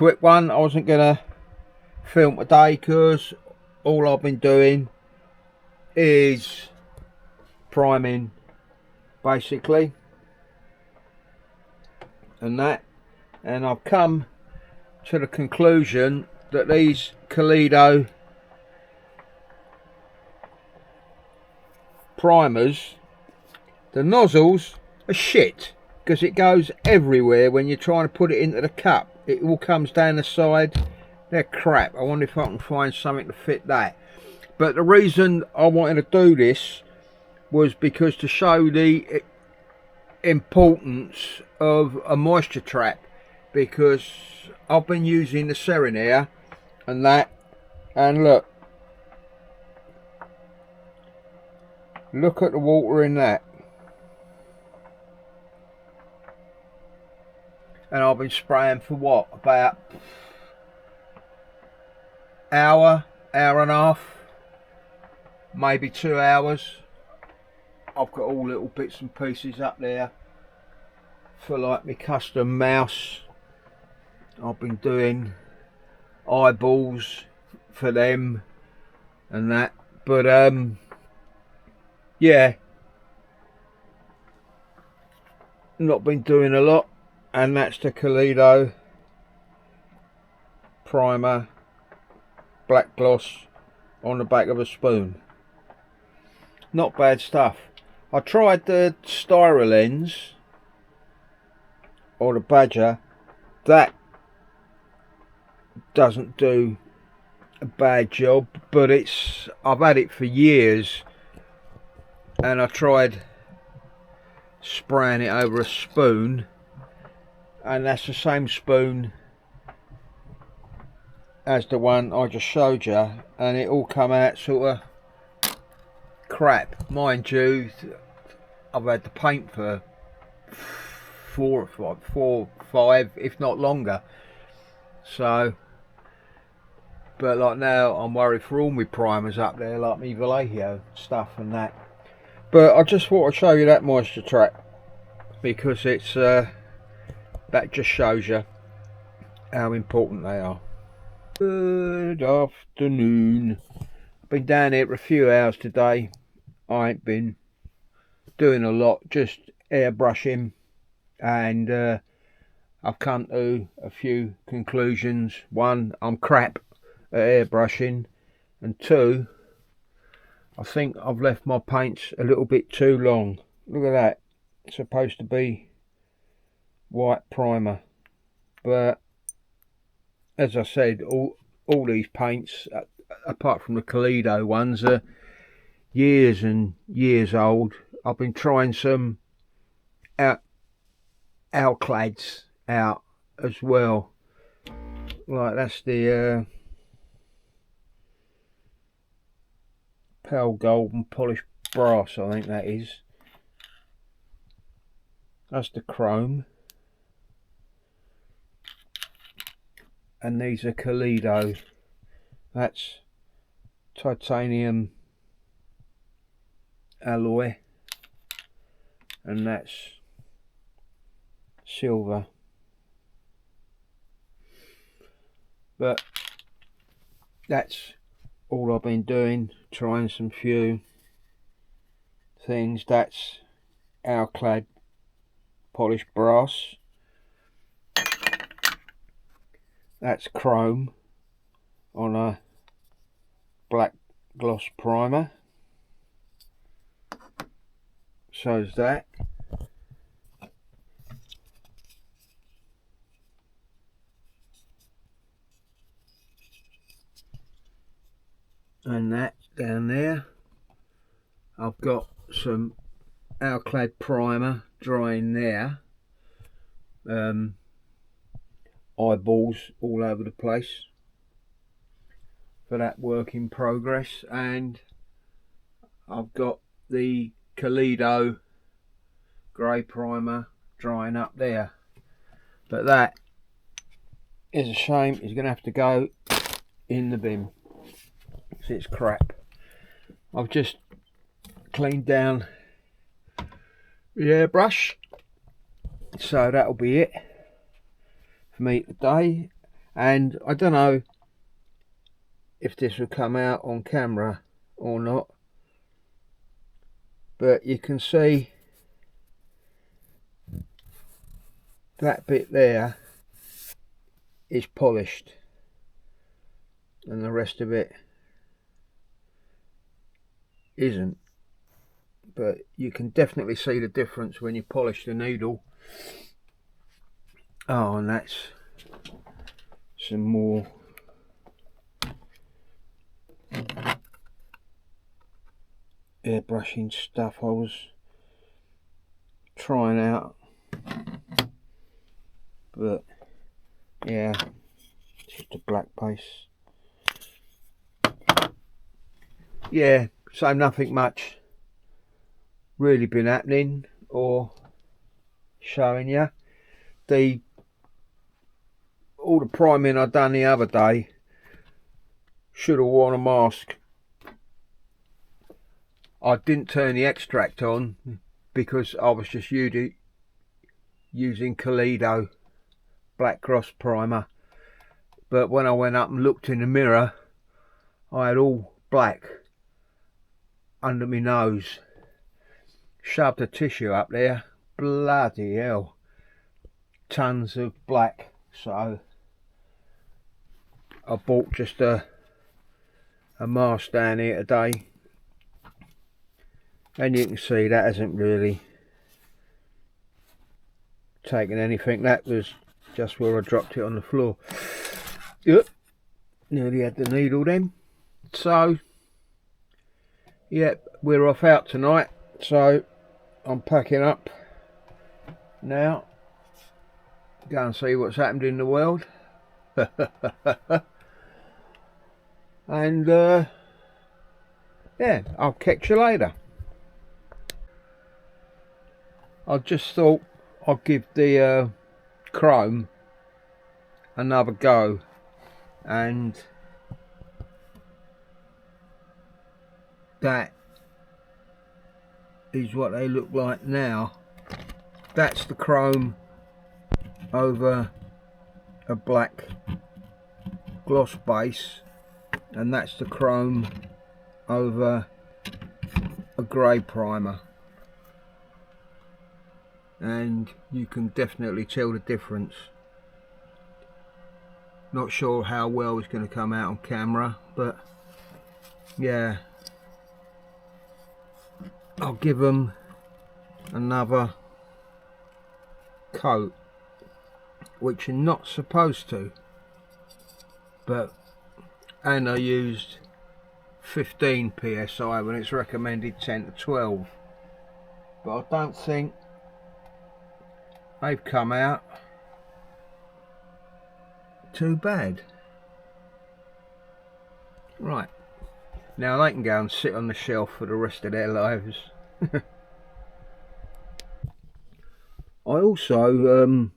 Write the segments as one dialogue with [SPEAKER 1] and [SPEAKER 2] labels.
[SPEAKER 1] quick one. I wasn't gonna film today because all I've been doing is priming basically and that, and I've come to the conclusion that these Kaleido primers, the nozzles are shit because it goes everywhere when you're trying to put it into the cup. It all comes down the side. They're crap. I wonder if I can find something to fit that. But the reason I wanted to do this was because to show the importance of a moisture trap, because I've been using the Serenair and that, and look at the water in that. And I've been spraying for what, about hour and a half, maybe 2 hours. I've got all little bits and pieces up there for like my custom mouse. I've been doing eyeballs for them and that, but yeah, not been doing a lot. And that's the Kaleido primer black gloss on the back of a spoon. Not bad stuff. I tried the Styrolens or the Badger. That doesn't do a bad job, but I've had it for years, and I tried spraying it over a spoon, and that's the same spoon as the one I just showed you, and it all come out sort of crap. Mind you, I've had the paint for 4 or 5, if not longer. So, but like now, I'm worried for all my primers up there, like my Vallejo stuff and that. But I just thought I'd show you that moisture trap because it's that just shows you how important they are. Good afternoon. I've been down here for a few hours today. I ain't been doing a lot, just airbrushing, and I've come to a few conclusions. One, I'm crap at airbrushing, and two, I think I've left my paints a little bit too long. Look at that. It's supposed to be white primer, but as I said, all these paints, apart from the Kaleido ones, are years and years old. I've been trying some Alclads out as well. Like that's the pale gold and polished brass, I think that is. That's the chrome. And these are Kaleido. That's titanium alloy, and that's silver. But that's all I've been doing, trying some few things. That's Alclad polished brass. That's chrome on a black gloss primer. So's that. And that down there. I've got some Alclad primer drying there. Eyeballs all over the place for that work in progress, and I've got the Kaleido grey primer drying up there. But that is a shame. It's going to have to go in the bin. It's crap. I've just cleaned down the airbrush, so that'll be it for me today. And I don't know if this will come out on camera or not, but you can see that bit there is polished and the rest of it isn't. But you can definitely see the difference when you polish the needle. Oh, and that's some more airbrushing stuff I was trying out, but yeah, just a black base. Yeah, so nothing much really been happening or showing you. All the priming I done the other day, should have worn a mask. I didn't turn the extract on because I was just using Kaleido Black Cross primer, but when I went up and looked in the mirror, I had all black under my nose. Shoved a tissue up there, bloody hell, tons of black. So I bought just a mask down here today, and you can see that hasn't really taken anything. That was just where I dropped it on the floor. Yep, nearly had the needle then. So yep, we're off out tonight, so I'm packing up now, go and see what's happened in the world. And yeah, I'll catch you later. I just thought I'd give the chrome another go, and that is what they look like now. That's the chrome over a black gloss base, and that's the chrome over a grey primer, and you can definitely tell the difference. Not sure how well it's going to come out on camera, but yeah, I'll give them another coat, which you're not supposed to, but and I used 15 psi when it's recommended 10 to 12, but I don't think they've come out too bad. Right, now they can go and sit on the shelf for the rest of their lives. I also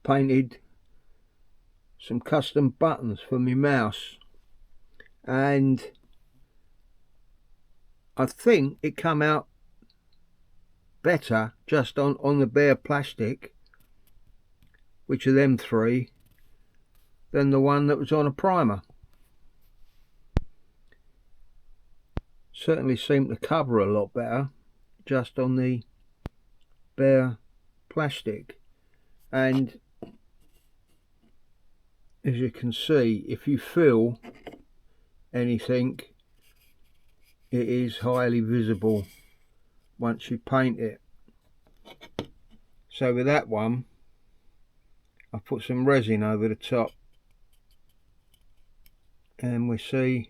[SPEAKER 1] painted some custom buttons for my mouse, and I think it come out better just on the bare plastic, which are them three, than the one that was on a primer. Certainly seemed to cover a lot better just on the bare plastic. And as you can see, if you feel anything, it is highly visible once you paint it. So with that one, I put some resin over the top, and we see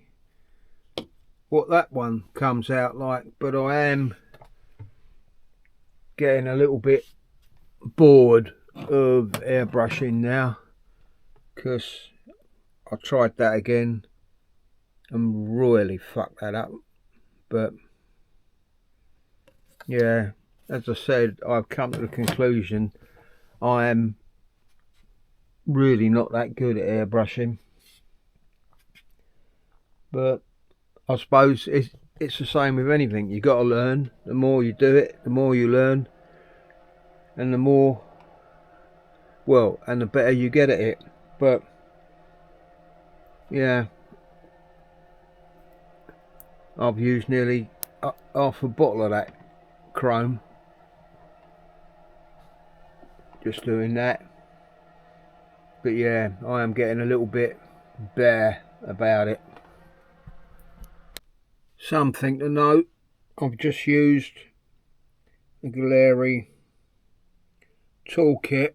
[SPEAKER 1] what that one comes out like. But I am getting a little bit bored of airbrushing now, because I tried that again and royally fucked that up. But yeah, as I said, I've come to the conclusion I am really not that good at airbrushing. But I suppose it's the same with anything. You got to learn. The more you do it, the more you learn, and the more, well, and the better you get at it. But yeah, I've used nearly half a bottle of that chrome just doing that. But yeah, I am getting a little bit bare about it. Something to note, I've just used the Gaahleri toolkit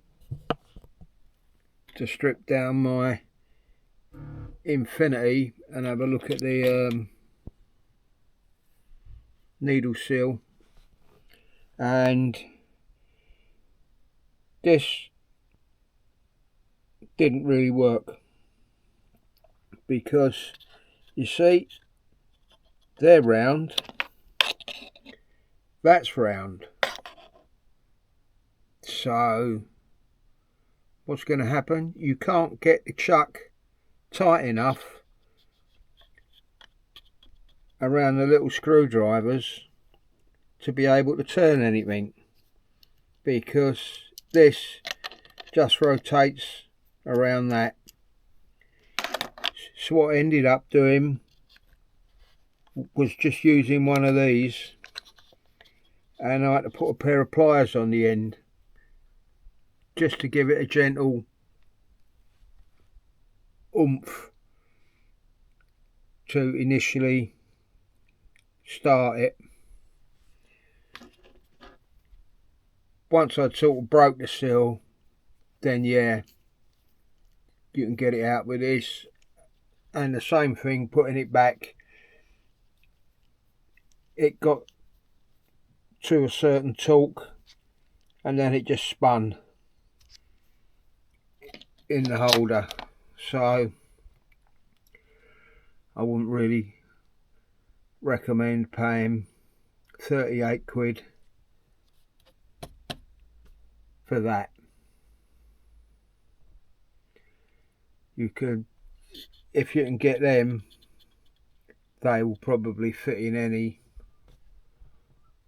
[SPEAKER 1] to strip down my Infinity and have a look at the needle seal, and this didn't really work because you see they're round, that's round, so what's going to happen, you can't get the chuck tight enough around the little screwdrivers to be able to turn anything, because this just rotates around that. So what I ended up doing was just using one of these, and I had to put a pair of pliers on the end just to give it a gentle oomph to initially start it. Once I'd sort of broke the seal, then yeah, you can get it out with this. And the same thing, putting it back, it got to a certain torque and then it just spun in the holder. So I wouldn't really recommend paying 38 quid for that. You could, if you can get them, they will probably fit in any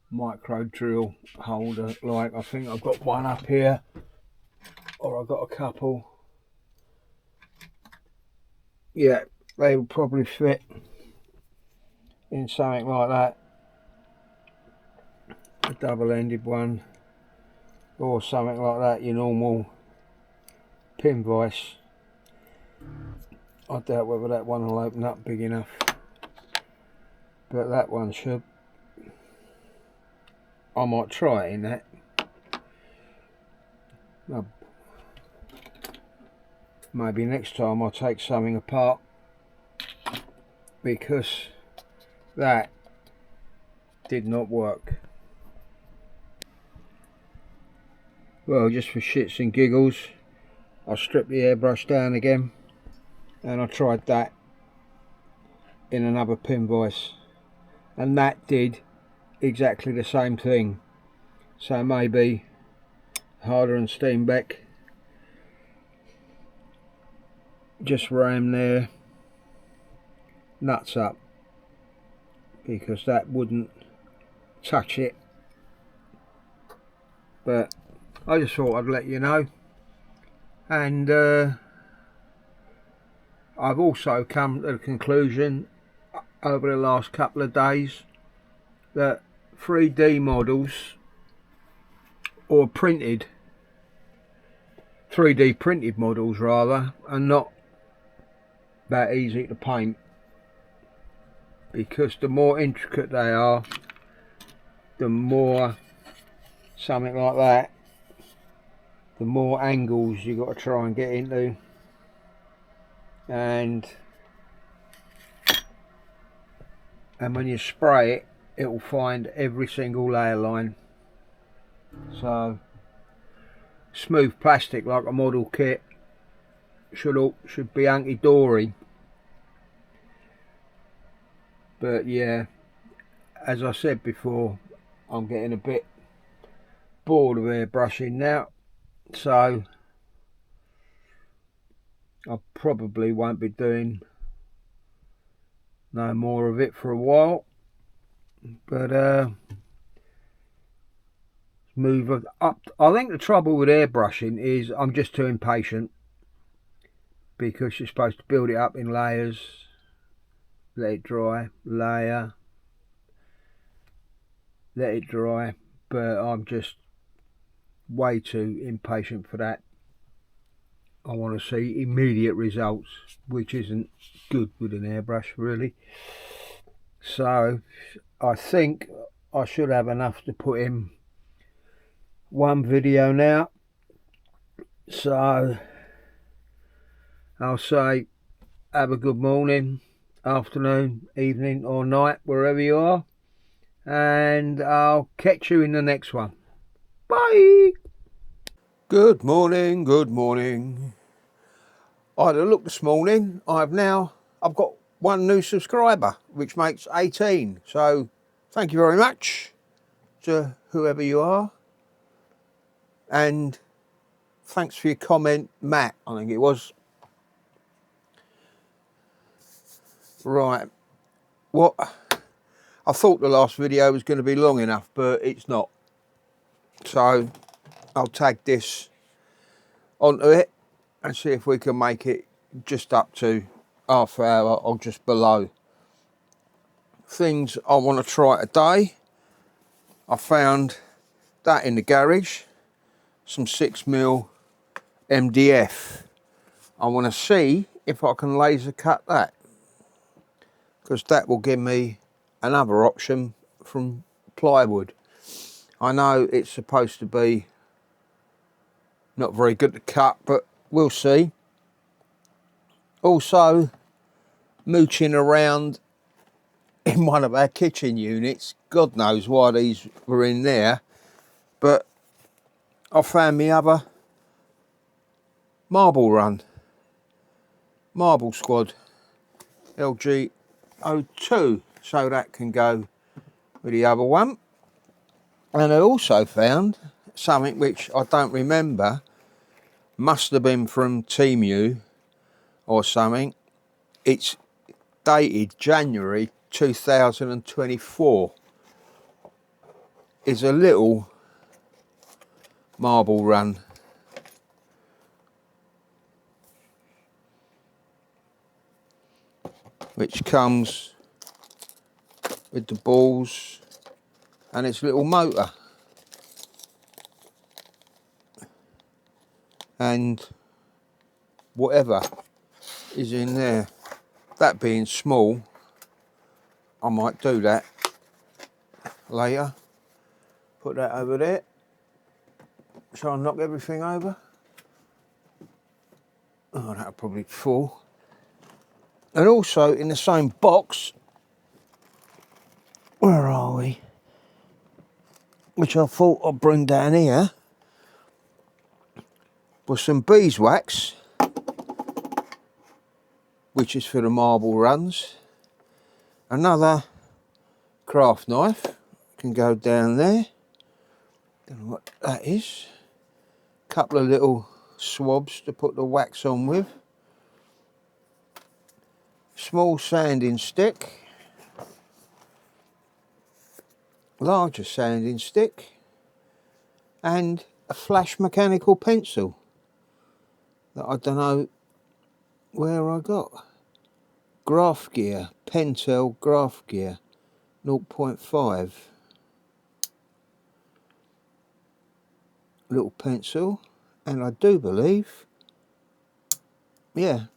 [SPEAKER 1] micro drill holder. Like, I think I've got one up here, or I've got a couple. Yeah, they will probably fit in something like that, a double-ended one or something like that, your normal pin vise. I doubt whether that one will open up big enough, but that one should. I might try it in that. Maybe next time I'll take something apart, because that did not work. Well, just for shits and giggles, I stripped the airbrush down again and I tried that in another pin vise, and that did exactly the same thing. So maybe Harder and Steenbeck just ram their nuts up, because that wouldn't touch it. But I just thought I'd let you know. And I've also come to the conclusion over the last couple of days that 3D models, or 3D printed models rather, are not that easy to paint, because the more intricate they are, the more something like that, the more angles you got to try and get into, and when you spray it, it will find every single layer line. So smooth plastic like a model kit should be hunky-dory. But yeah, as I said before, I'm getting a bit bored of airbrushing now, so I probably won't be doing no more of it for a while. But move up. I think the trouble with airbrushing is I'm just too impatient, because you're supposed to build it up in layers, let it dry, layer, let it dry, but I'm just way too impatient for that. I want to see immediate results, which isn't good with an airbrush really. So I think I should have enough to put in one video now. So I'll say have a good morning, afternoon, evening or night, wherever you are, and I'll catch you in the next one. Bye. Good morning, good morning. I had a look this morning. I've got one new subscriber, which makes 18. So thank you very much to whoever you are. And thanks for your comment, Matt, I think it was. Right. What? I thought the last video was going to be long enough, but it's not. So I'll tag this onto it and see if we can make it just up to half hour or just below. Things I want to try today. I found that in the garage, some 6mm MDF. I want to see if I can laser cut that, because that will give me another option from plywood. I know it's supposed to be not very good to cut, but we'll see. Also, mooching around in one of our kitchen units. God knows why these were in there, but I found my other marble run, Marble Squad LG02, so that can go with the other one. And I also found something which I don't remember, must have been from Temu or something. It's dated January 2024. Is a little marble run. Which comes with the balls and its little motor. And whatever is in there. That being small, I might do that later. Put that over there. Shall I knock everything over? Oh, that'll probably fall. And also in the same box, where are we? Which I thought I'd bring down here, was some beeswax, which is for the marble runs. Another craft knife can go down there. Don't know what that is. Couple of little swabs to put the wax on with. Small sanding stick. Larger sanding stick. And a flash mechanical pencil that I don't know where I got. Graph gear, Pentel graph gear, 0.5. Little pencil, and I do believe, yeah,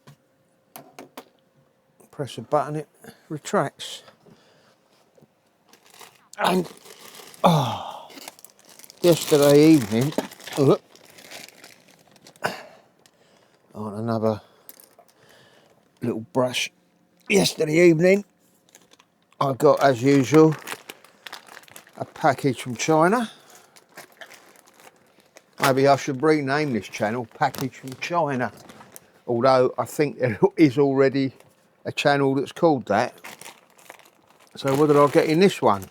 [SPEAKER 1] press a button, it retracts. And yesterday evening, look, on another little brush. Yesterday evening, I got, as usual, a package from China. Maybe I should rename this channel Package from China. Although I think there is already a channel that's called that. So what did I get in this one?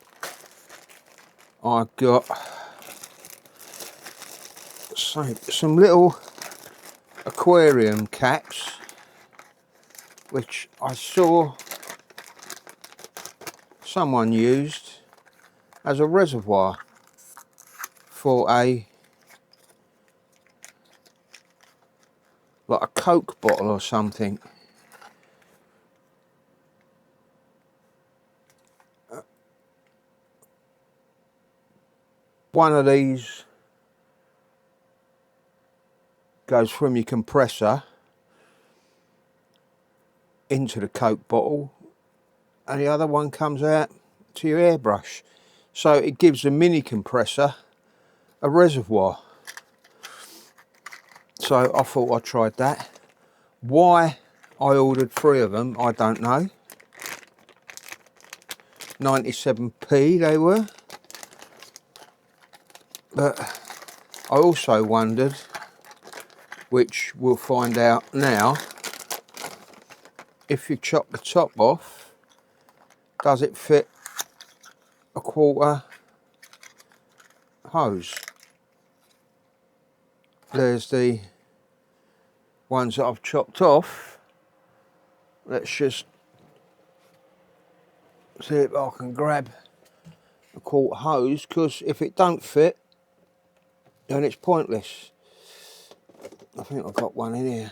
[SPEAKER 1] I got some little aquarium caps, which I saw someone used as a reservoir for a like a Coke bottle or something. One of these goes from your compressor into the Coke bottle, and the other one comes out to your airbrush. So it gives the mini compressor a reservoir. So I thought I tried that. Why I ordered 3 of them, I don't know. 97p they were. But I also wondered, which we'll find out now, if you chop the top off, does it fit a 1/4 hose? There's the ones that I've chopped off. Let's just see if I can grab a 1/4 hose, because if it don't fit, then it's pointless. I think I've got one in here.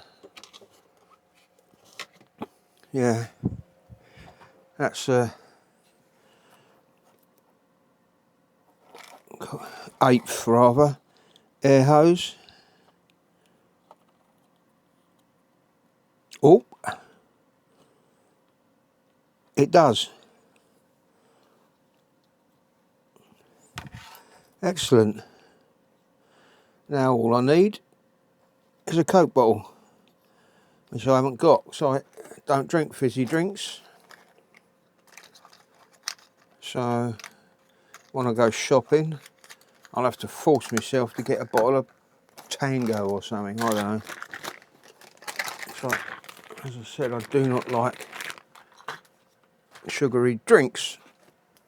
[SPEAKER 1] Yeah, that's a 1/8 rather air hose. Oh, it does. Excellent. Now all I need is a Coke bottle, which I haven't got, so I don't drink fizzy drinks. So when I go shopping, I'll have to force myself to get a bottle of Tango or something, I don't know. So, as I said, I do not like sugary drinks.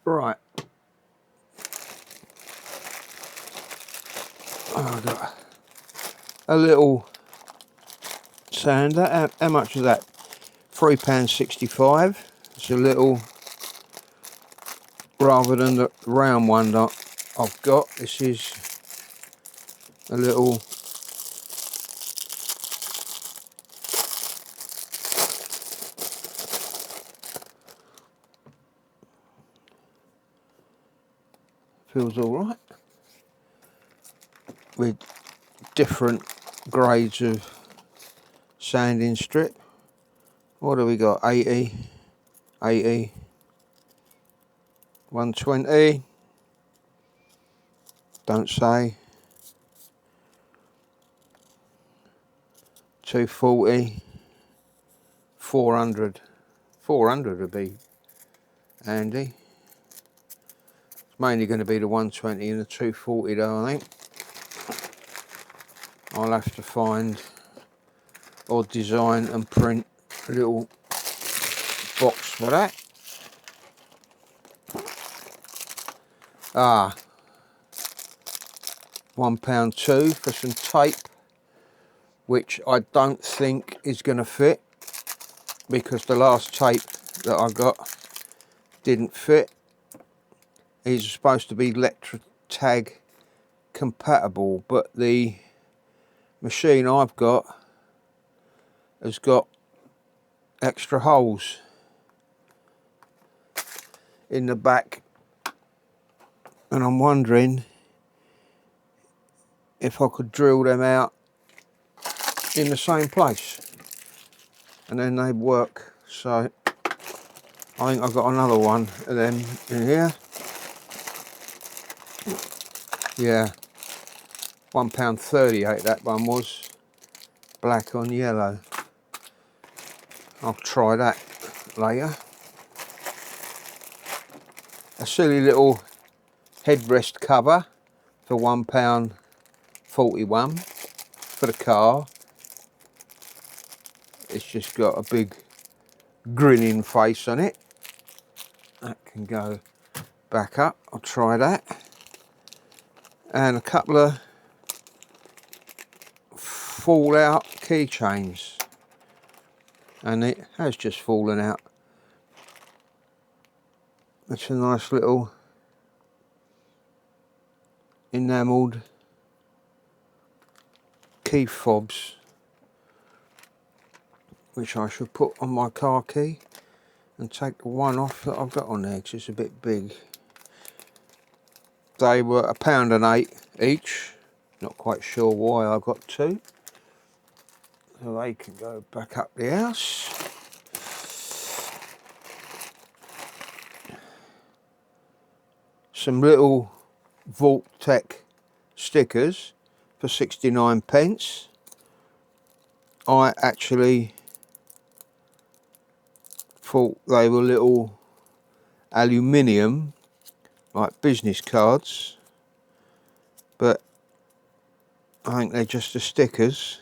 [SPEAKER 1] Right. I've got a little sander. How much is that? £3.65. It's a little, rather than the round one that I've got, this is a little feels all right, with different grades of sanding strip. What do we got? 80, 80, 120, don't say, 240, 400. 400 would be handy. It's mainly going to be the 120 and the 240 though, I think. I'll have to find or design and print a little box for that. Ah, £1.2 for some tape, which I don't think is going to fit, because the last tape that I got didn't fit. It's supposed to be Electrotag compatible, but the machine I've got has got extra holes in the back, and I'm wondering if I could drill them out in the same place and then they'd work. So I think I've got another one of them in here. Yeah, £1.38 that one was, black on yellow. I'll try that later. A silly little headrest cover for £1.41 for the car. It's just got a big grinning face on it. That can go back up. I'll try that. And a couple of fall out keychains, and it has just fallen out. It's a nice little enamelled key fobs. which I should put on my car key and take the one off that I've got on there because it's a bit big. They were £1.08 each. Not quite sure why I got two. So they can go back up the house. Some little Vault Tech stickers for 69p. I actually thought they were little aluminium, like business cards, but I think they're just the stickers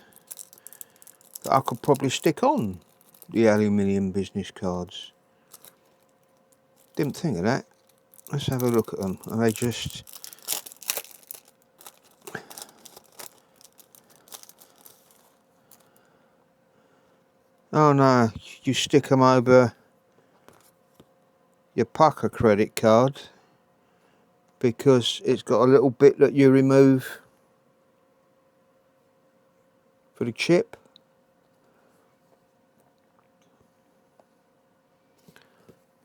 [SPEAKER 1] that I could probably stick on the aluminium business cards. Didn't think of that. Let's have a look at them. Are they just... Oh no, you stick them over your Pucker credit card because it's got a little bit that you remove for the chip.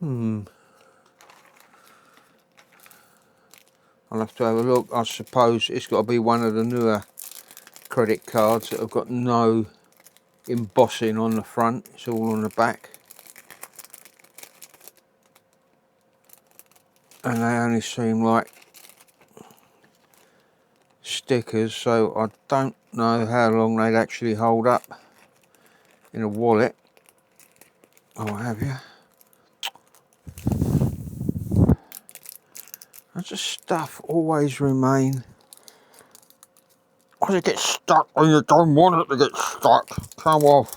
[SPEAKER 1] I'll have to have a look. I suppose it's got to be one of the newer credit cards that have got no embossing on the front. It's all on the back. And they only seem like stickers, so I don't know how long they'd actually hold up in a wallet. Oh, what have you? Does the stuff always remain? Why does it get stuck when you don't want it to get stuck? Come off.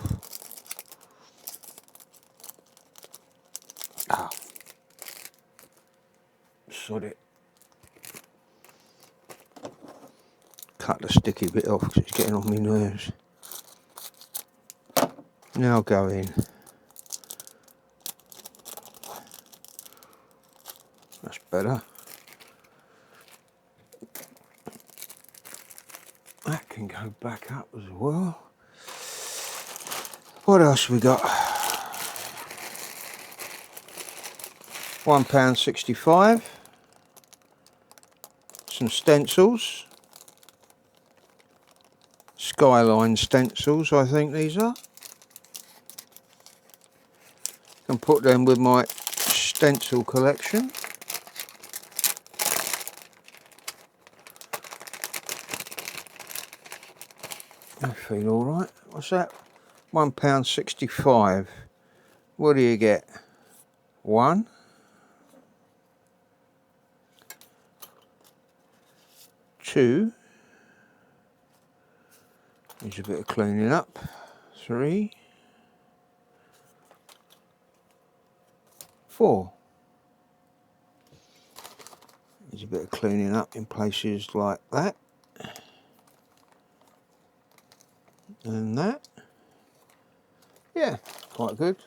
[SPEAKER 1] Ah, sod it. Cut the sticky bit off because it's getting on my nerves. Now go in. That's better. That can go back up as well. What else we got? £1.65. Some stencils. Skyline stencils, I think these are. Can put them with my stencil collection. I feel alright. What's that? £1.65. What do you get? One. Two. Needs a bit of cleaning up. 3. 4. Needs a bit of cleaning up in places like that. And that. Yeah, quite good.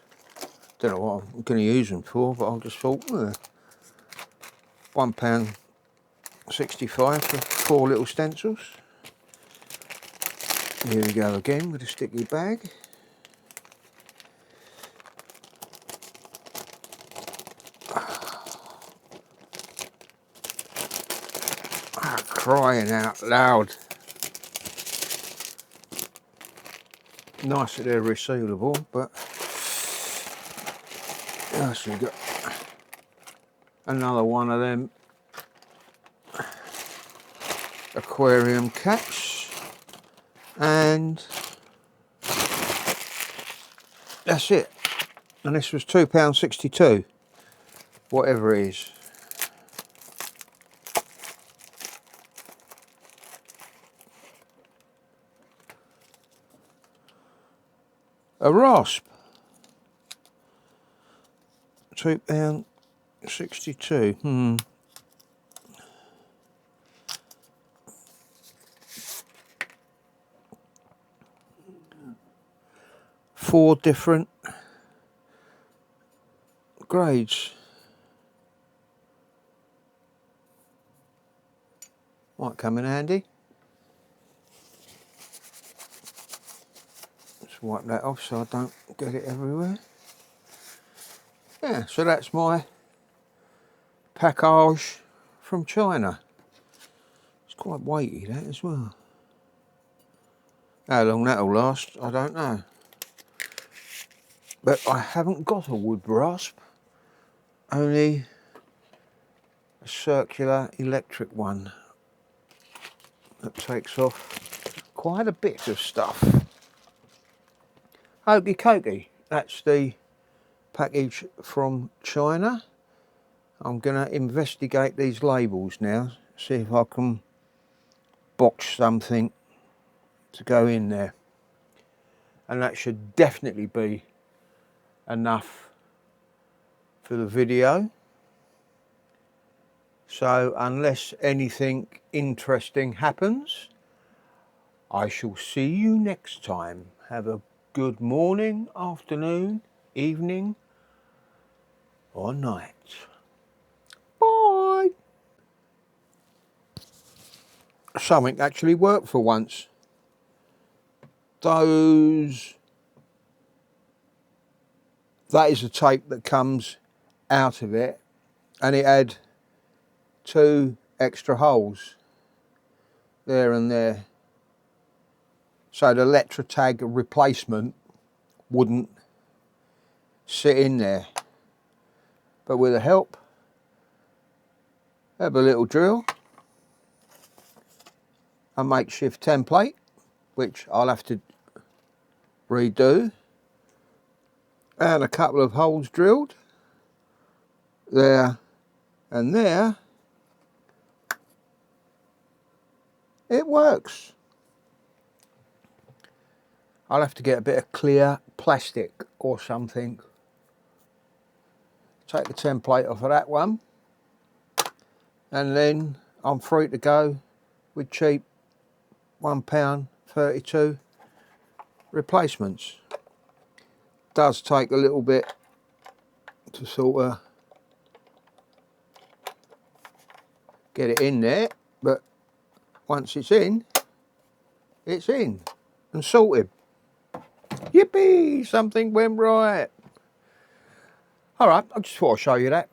[SPEAKER 1] Don't know what I'm going to use them for, but I just thought, £1.65 for 4 little stencils. Here we go again with a sticky bag. Ah, crying out loud. Nice that they're resealable, but so we got another one of them aquarium caps, and that's it. And this was £2.62, whatever it is. A rasp, £2.62. 4 different grades. Might come in handy. Let's Just wipe that off so I don't get it everywhere. Yeah, so that's my package from China. It's quite weighty, that as well. How long that'll last, I don't know. But I haven't got a wood rasp, only a circular electric one that takes off quite a bit of stuff. Okie dokie, that's the package from China. I'm going to investigate these labels now, see if I can box something to go in there. And that should definitely be enough for the video. So unless anything interesting happens, I shall see you next time. Have a good morning, afternoon, evening or night. Bye. Something actually worked for once. That is the tape that comes out of it, and it had 2 extra holes there and there, so the letter tag replacement wouldn't sit in there. But with the help of a little drill, a makeshift template, which I'll have to redo, and a couple of holes drilled there and there, it works. I'll have to get a bit of clear plastic or something. Take the template off of that one, and then I'm free to go with cheap £1.32 replacements. Does take a little bit to sort of get it in there, but once it's in and sorted. Yippee, something went right. All right, I just thought I'd show you that.